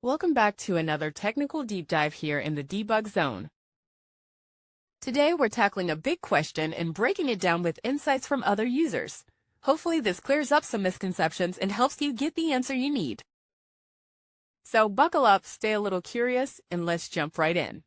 Welcome back to another technical deep dive here in the debug zone. Today we're tackling a big question and breaking it down with insights from other users. Hopefully this clears up some misconceptions and helps you get the answer you need. So buckle up, stay a little curious, and let's jump right in.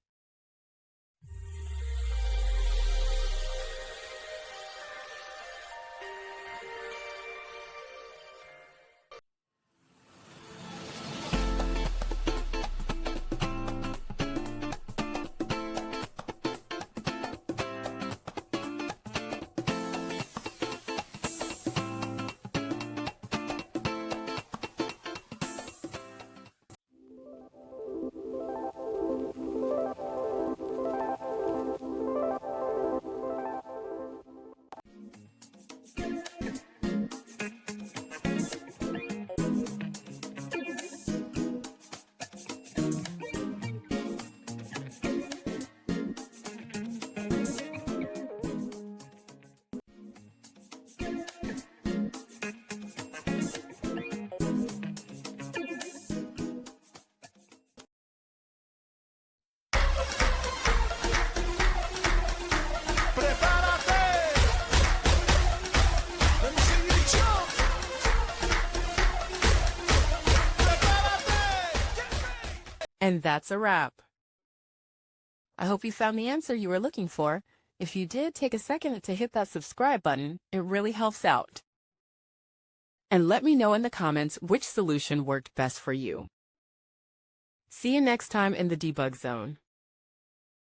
And that's a wrap. I hope you found the answer you were looking for. If you did, take a second to hit that subscribe button. It really helps out. And let me know in the comments which solution worked best for you. See you next time in the debug zone.